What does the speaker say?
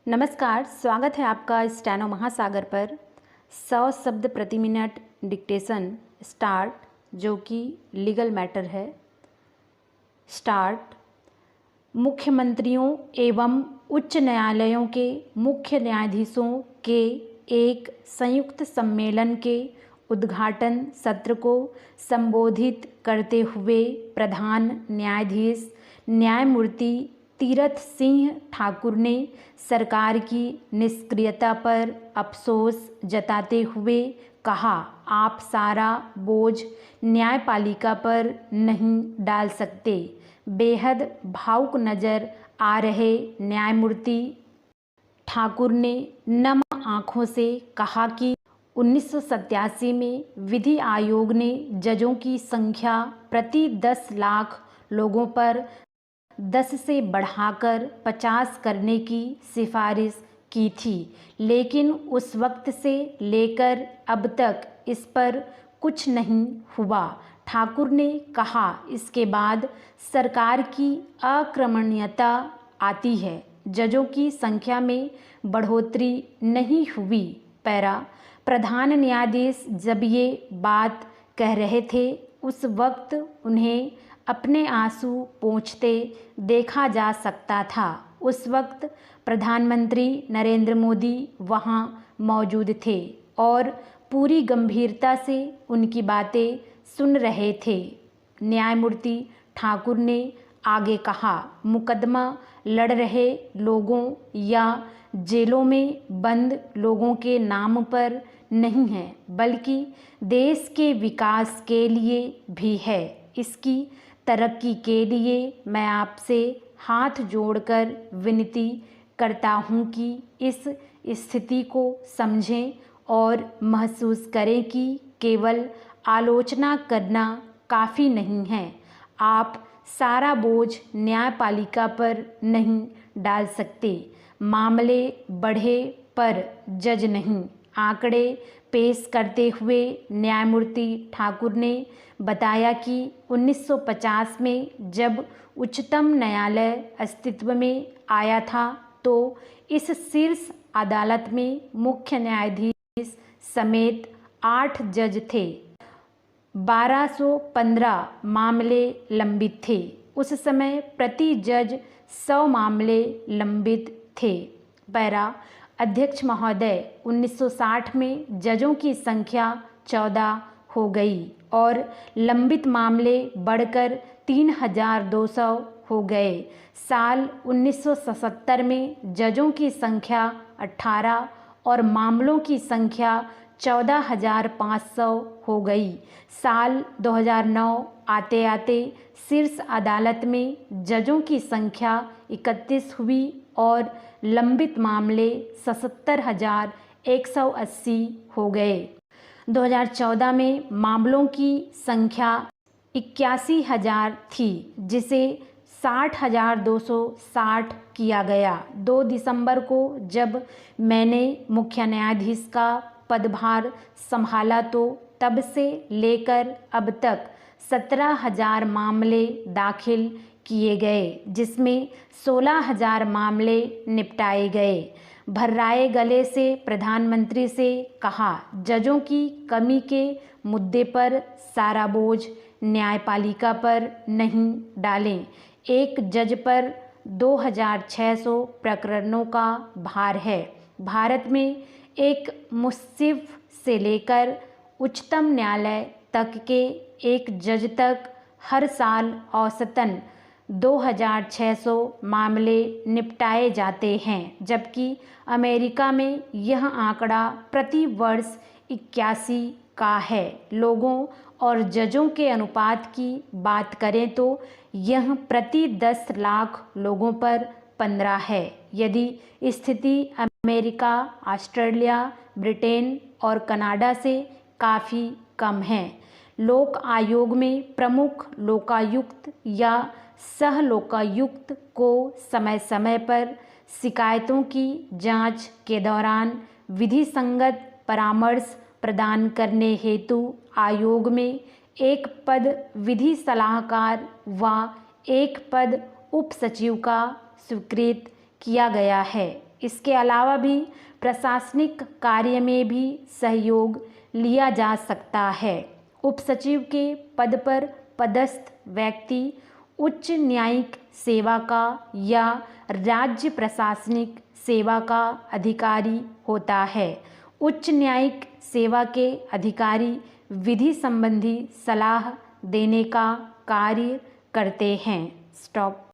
नमस्कार, स्वागत है आपका स्टेनो महासागर पर। 100 शब्द प्रति मिनट डिक्टेशन स्टार्ट, जो कि लीगल मैटर है। स्टार्ट। मुख्यमंत्रियों एवं उच्च न्यायालयों के मुख्य न्यायाधीशों के एक संयुक्त सम्मेलन के उद्घाटन सत्र को संबोधित करते हुए प्रधान न्यायाधीश न्यायमूर्ति तीरथ सिंह ठाकुर ने सरकार की निष्क्रियता पर अफसोस जताते हुए कहा, आप सारा बोझ न्यायपालिका पर नहीं डाल सकते। बेहद भावुक नज़र आ रहे न्यायमूर्ति ठाकुर ने नम आँखों से कहा कि 1987 में विधि आयोग ने जजों की संख्या प्रति 10 लाख लोगों पर 10 से बढ़ाकर 50 करने की सिफारिश की थी, लेकिन उस वक्त से लेकर अब तक इस पर कुछ नहीं हुआ। ठाकुर ने कहा, इसके बाद सरकार की अक्रमणीयता आती है, जजों की संख्या में बढ़ोतरी नहीं हुई। पैरा। प्रधान न्यायाधीश जब ये बात कह रहे थे, उस वक्त उन्हें अपने आंसू पोंछते देखा जा सकता था। उस वक्त प्रधानमंत्री नरेंद्र मोदी वहां मौजूद थे और पूरी गंभीरता से उनकी बातें सुन रहे थे। न्यायमूर्ति ठाकुर ने आगे कहा, मुकदमा लड़ रहे लोगों या जेलों में बंद लोगों के नाम पर नहीं है, बल्कि देश के विकास के लिए भी है। इसकी तरक्की के लिए मैं आपसे हाथ जोड़कर विनती करता हूं कि इस स्थिति को समझें और महसूस करें कि केवल आलोचना करना काफ़ी नहीं है। आप सारा बोझ न्यायपालिका पर नहीं डाल सकते। मामले बढ़े पर जज नहीं। आंकड़े पेश करते हुए न्यायमूर्ति ठाकुर ने बताया कि 1950 में जब उच्चतम न्यायालय अस्तित्व में आया था, तो इस शीर्ष अदालत में मुख्य न्यायाधीश समेत 8 जज थे। 1215 मामले लंबित थे। उस समय प्रति जज 100 मामले लंबित थे। पैरा। अध्यक्ष महोदय, 1960 में जजों की संख्या 14 हो गई और लंबित मामले बढ़कर 3200 हो गए। साल 1977 में जजों की संख्या 18 और मामलों की संख्या 14,500 हो गई। साल 2009 आते आते शीर्ष अदालत में जजों की संख्या 31 हुई और लंबित मामले 77,180 हो गए। 2014 में मामलों की संख्या 81,000 थी, जिसे 60,260 किया गया। 2 दिसंबर को जब मैंने मुख्य न्यायाधीश का पदभार संभाला, तो तब से लेकर अब तक 17,000 मामले दाखिल किए गए, जिसमें 16,000 मामले निपटाए गए। भर्राए गले से प्रधानमंत्री से कहा, जजों की कमी के मुद्दे पर सारा बोझ न्यायपालिका पर नहीं डालें। एक जज पर 2,600 प्रकरणों का भार है। भारत में एक मुंसिफ से लेकर उच्चतम न्यायालय तक के एक जज तक हर साल औसतन 2,600 मामले निपटाए जाते हैं, जबकि अमेरिका में यह आंकड़ा प्रति वर्ष 81 का है। लोगों और जजों के अनुपात की बात करें तो यह प्रति 10 लाख लोगों पर 15 है। यदि स्थिति अमेरिका, ऑस्ट्रेलिया, ब्रिटेन और कनाडा से काफ़ी कम है। लोक आयोग में प्रमुख लोकायुक्त या सह लोकायुक्त को समय समय पर शिकायतों की जांच के दौरान विधि संगत परामर्श प्रदान करने हेतु आयोग में एक पद विधि सलाहकार व एक पद उप सचिव का स्वीकृत किया गया है। इसके अलावा भी प्रशासनिक कार्य में भी सहयोग लिया जा सकता है। उप सचिव के पद पर पदस्थ व्यक्ति उच्च न्यायिक सेवा का या राज्य प्रशासनिक सेवा का अधिकारी होता है। उच्च न्यायिक सेवा के अधिकारी विधि संबंधी सलाह देने का कार्य करते हैं। स्टॉप।